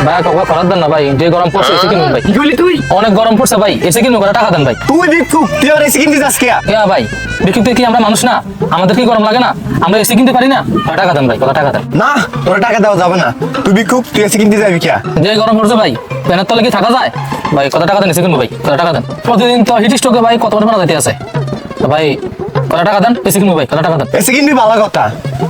ভাই কবে খরার দেন না ভাই, যে গরম পড়ছে এসে কিনুন ভাই। কি বলি তুই? অনেক গরম পড়ছে ভাই, এসে কিনুন, টাকা দেন ভাই। তুই ভিক্ষুক, তুই আর এসে কিনতে যাস কে? ভাই বিক্রি কি আমরা মানুষ না? আমাদের কি গরম লাগে না? আমরা এসে কিনতে পারি না? টাকা দেন ভাই, টাকা দেন। না, তোর টাকা দেওয়া যাবে না। তুই ভিক্ষুক, তুই এসে কিনতে যাবি কে? যে গরম পড়ছে ভাই, ফ্যানের তলে কি থাকা যায় ভাই? কত টাকা দেন এসে কিনবো ভাই, টাকা দেন। প্রতিদিন তো হিট স্ট্রোকে ভাই কত বড় যাইতে আছে ভাই, টাকা দেন এসে কিনবো ভাই, টাকা দেন। এসে কিনবি ভালো কথা,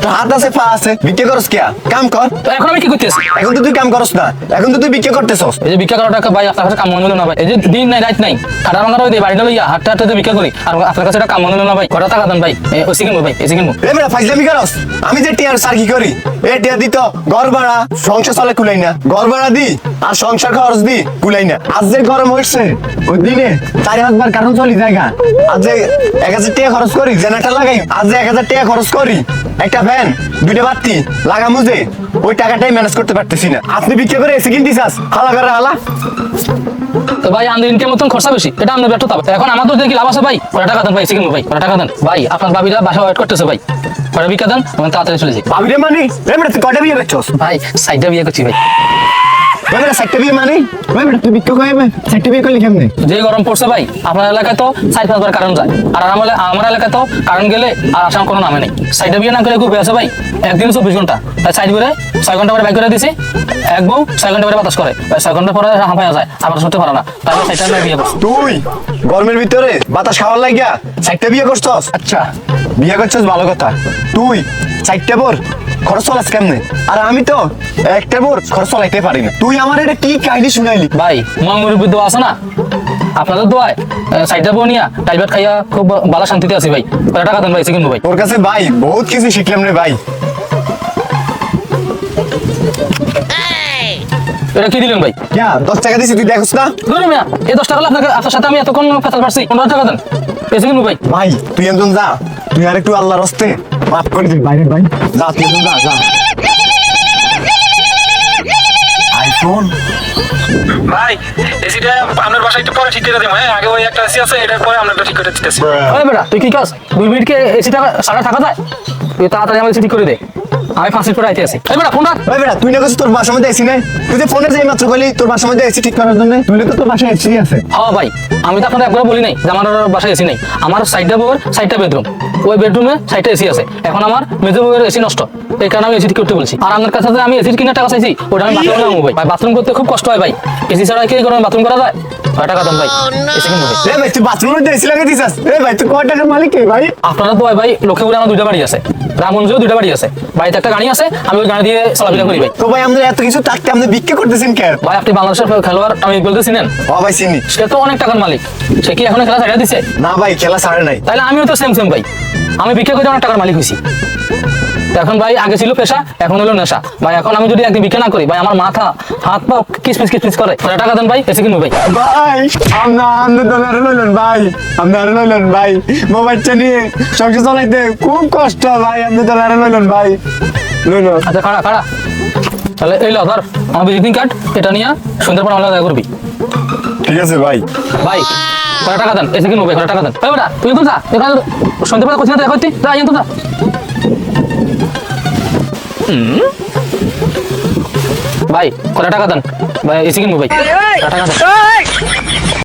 তোর হাত আছে পা আছে, ভিক্ষা করস কে? কাম কর। তো এখন আমি কি করতেছি? এখন তো তুই কাম করস না, এখন তো তুই ভিক্ষা করতেছস। এই যে ভিক্ষা করার টাকা ভাই আপনার কাছে কাম মনে হলো না ভাই। এই যে দিন নাই রাত নাই খাটা ভাঙা রয়ে বাড়িটা লইয়া হাঁটতে হাঁটতে ভিক্ষা করি, আর আপনার কাছে এটা কাম মনে হলো না ভাই। টাকা দেন ভাই, এসে কিনবো ভাই, এসে কিনবো। এ বেটা ফাইজলামি করস? আমি যে টিয়ার সার কি করি, এ টিয়া দিত ঘর ভাড়া সংসার চলে কুলাই না, ঘর ভাড়া দি আর সংসার খরচ দি কুলাই না। আজ যে গরম হচ্ছে ওই দিনে 4,000 কারণ চলি জায়গা। আজ যে 1,000 টাকা খরচ করি জেনারেটর লাগাই, আজ যে 1,000 টাকা খরচ করি একটা ফ্যান দুইটা বাতি লাগা মুজে, ওই টাকাটাই ম্যানেজ করতে পারতেছি না। আপনি বিক্রি করে এসে কিনতে চাস, হালা করে হালা। তো ভাই আমাদের ইনকাম মতন খরচা বেশি, এটা আমাদের ব্যর্থতা। এখন আমাদের দেখি লাভ আছে ভাই, টাকা দেন ভাই, এসে কিনবো ভাই, টাকা দেন ভাই। আপনার ভাবিরা বাসা ওয়েট করতেছে ভাই, ভিক্ষা দেন, আমি তাড়াতাড়ি চলে যাই। ভাবিরে মানে এ বেটা তুই কয়টা বিয়ে করছস? ভাই সাইডটা বিয়ে করছি ভাই। ওই বেটা সাইটটা বিয়ে মানে ওই বেটা তুই বিক্রি করে সাইটটা বিয়ে করলি কেমনে? যে গরম পড়ছে ভাই, আপনার এলাকায় তো 4-5 বার কারণ যায়, আর আমার এলাকায় তো কারণ গেলে আর আসার কোনো নামে নেই। সাইডটা বিয়ে না করে খুব আছে ভাই, একদিন 24 ঘন্টা, তাই সাইড করে 6 ঘন্টা পরে বাইক করে দিছি। এক বউ 6 ঘন্টা পরে বাতাস করে, 6 ঘন্টা পরে হাঁপায়া যায়, আবার শুনতে পারে না, তারপর সাইডটা বিয়ে করছি। তুই গরমের ভিতরে বাতাস খাওয়ার লাগিয়া সাইটটা বিয়ে করছস? আচ্ছা বিয়ে করছস ভালো কথা, তুই সাইটটা বোর খরচ চলাস কেমনে? আর আমি তো একটা বোর খরচ চলাইতে পারি না। তুই আমার এটা কি কাহিনী শুনাইলি? ভাই মঙ্গলের বিদ্যা আছে না আপনাদের দোয়ায়, সাইডটা বউ নিয়া টাইবাট খাইয়া খুব ভালো শান্তিতে আছি ভাই, টাকা দেন ভাই, এসে কিনবো ভাই। তোর কাছে ভাই বহুত কিছু শিখলাম রে ভাই। এটা কি দিলেন ভাই? ক্যা 10 টাকা দিছি তুই দেখছ না? ধরুন মিয়া, এই 10 টাকা হলে আপনার সাথে আমি এতক্ষণ কথা পারছি, 15 টাকা দেন, এসে কিনবো ভাই। ভাই তুই একজন যা, তুই আর একটু আল্লাহর হস্তে মাফ করে দিবি বাইরে ভাই, যা তুই একজন যা। আইফোন ভাই এসিটা আপনার বাসায় একটু পরে ঠিক করে দিই, হ্যাঁ আগে ওই একটা এসি আছে, এটার পরে আমরা ঠিক করে দিতেছি। ওই বেটা তুই কি কাজ 2 মিনিট কে এসিটা সারা থাকা যায়? তুই তাড়াতাড়ি আমার এসি ঠিক করে দে, আমি 5 মিনিট পরে আইতে আছি। এই বেটা ফোন রাখ। ওই বেটা তুই না কইছিস তোর বাসার মধ্যে এসি নাই? তুই যে ফোনে যাই মাত্র কইলি তোর বাসার মধ্যে এসি ঠিক করার জন্য, তুই তো তোর বাসায় এসি আছে। হ্যাঁ ভাই আমি তো আপনাকে একবার বলি নাই যে আমার বাসায় এসি নেই। আমার সাইডটা বউয়ের সাইডটা বেডরুম, ওই বেডরুমে সাইডটা এসি আছে। এখন আমার মেজো বউয়ের এসি নষ্ট, এই কারণে আমি এসি ঠিক করতে বলছি। আর আপনার কাছে যে আমি এসির কিনা টাকা চাইছি, ওটা আমি বাথরুমে নামবো ভাই। ভাই বাথরুম করতে খুব কষ্ট হয় ভাই, এসি ছাড়া কি করে বাথরুম করা যায়? টাকা দেন ভাই, এসি কিনবো ভাই। এ ভাই তুই বাথরুমের মধ্যে এসি লাগিয়ে দিছিস? এ ভাই তুই কয় টাকার মালিক কে ভাই? আপনারা তো ভাই লক্ষ্মীপুরে আমার 2টা বাড়ি আছে, রামগঞ্জেও 2টা বাড়ি আছে, বাড়িতে একটা গাড়ি আছে, আমি ওই গাড়ি দিয়ে চলাফেরা করি ভাই। তো ভাই আমাদের এত কিছু থাকতে আপনি ভিক্ষা করতেছেন কেন? ভাই আপনি বাংলাদেশের খেলোয়াড় আমি বলতে চিনেন? ও ভাই চিনি। সে তো অনেক টাকার মালিক, সে কি এখন খেলা ছাড়া দিছে? না ভাই খেলা ছাড়ে নাই। তাহলে আমিও তো সেম সেম ভাই, আমি ভিক্ষা করে অনেক টাকার মালিক হয়েছি। এখন ভাই আগে ছিল পেশা, এখন হলো নেশা ভাই। এখন আমি যদি একদিন ভিক্ষা না করি ভাই, আমার মাথা হাত পা কিসপিস করে। টাকা দেন ভাই, এসে কিনবো ভাই। ভাই আপনি ডলার লইলেন ভাই, আপনি আর লইলেন ভাই, মোবাইলটা নিয়ে সংসার চালাইতে খুব কষ্ট ভাই, আপনি ডলার লইলেন ভাই, লইল। আচ্ছা খাড়া তাহলে এই ধর আমার ভিজিটিং কার্ড, এটা নিয়ে সন্ধ্যার পর আমরা দেখা করবি। ঠিক আছে ভাই। ভাই টাকা দেন, এসে কিনবো ভাই, টাকা দেন। ভাই বেটা তুই তো যা, সন্ধ্যার পর কোথায় দেখা করতি, যা তো যা। ভাই টাকা দেন ভাই, এসে কিনবো ভাই, টাকা দেন।